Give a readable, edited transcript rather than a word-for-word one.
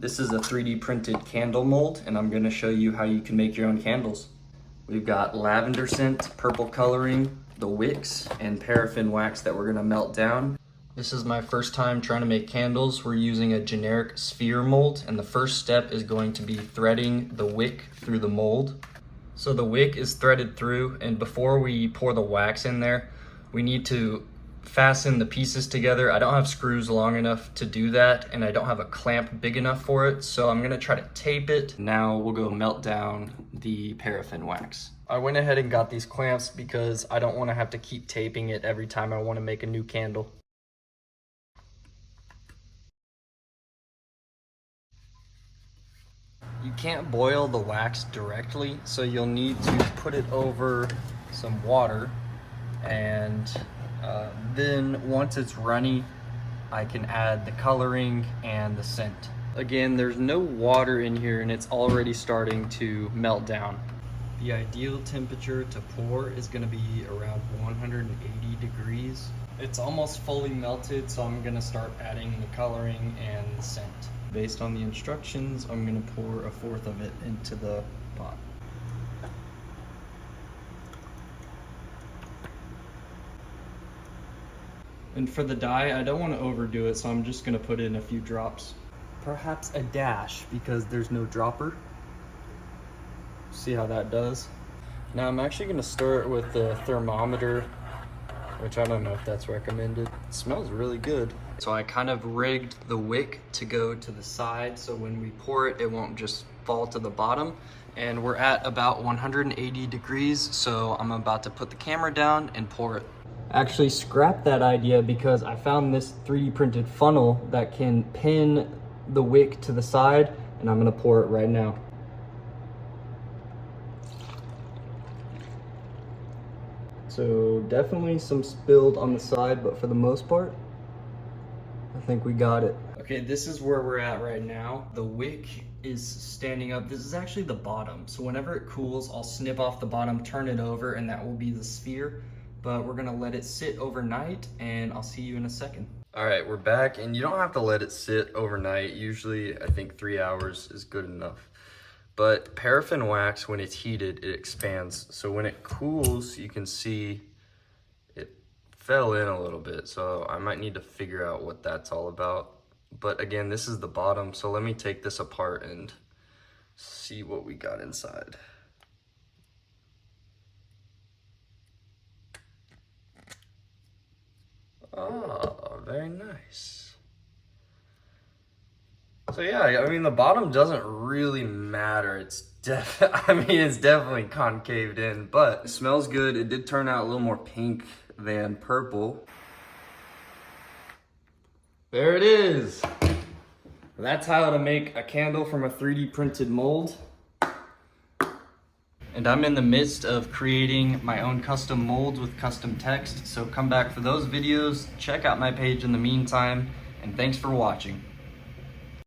This is a 3D printed candle mold, and I'm gonna show you how you can make your own candles. We've got lavender scent, purple coloring, the wicks, and paraffin wax that we're gonna melt down. This is my first time trying to make candles. We're using a generic sphere mold, and the first step is going to be threading the wick through the mold. So the wick is threaded through, and before we pour the wax in there, we need to fasten the pieces together. I don't have screws long enough to do that, and I don't have a clamp big enough for it, so I'm gonna try to tape it. Now we'll go melt down the paraffin wax. I went ahead and got these clamps because I don't want to have to keep taping it every time I want to make a new candle. You can't boil the wax directly, so you'll need to put it over some water, and then once it's runny, I can add the coloring and the scent. Again, there's no water in here and it's already starting to melt down. The ideal temperature to pour is going to be around 180 degrees. It's almost fully melted, so I'm going to start adding the coloring and the scent. Based on the instructions, I'm going to pour a fourth of it into the pot. And for the dye, I don't want to overdo it, so I'm just going to put in a few drops. Perhaps a dash, because there's no dropper. See how that does? Now I'm actually going to start with the thermometer, which I don't know if that's recommended. It smells really good. So I kind of rigged the wick to go to the side, so when we pour it, it won't just fall to the bottom. And we're at about 180 degrees, so I'm about to put the camera down and pour it. Actually scrapped that idea because I found this 3D printed funnel that can pin the wick to the side, and I'm gonna pour it right now. So definitely some spilled on the side, but for the most part, I think we got it. Okay, this is where we're at right now. The wick is standing up. This is actually the bottom. So whenever it cools, I'll snip off the bottom, turn it over, and that will be the sphere. But we're gonna let it sit overnight, and I'll see you in a second. All right, we're back, and you don't have to let it sit overnight. Usually, I think 3 hours is good enough. But paraffin wax, when it's heated, it expands. So when it cools, you can see it fell in a little bit. So I might need to figure out what that's all about. But again, this is the bottom. So let me take this apart and see what we got inside. Oh, very nice. So yeah, I mean, the bottom doesn't really matter. It's it's definitely concaved in, but it smells good. It did turn out a little more pink than purple. There it is. That's how to make a candle from a 3D printed mold. And I'm in the midst of creating my own custom molds with custom text, so come back for those videos, check out my page in the meantime, and thanks for watching.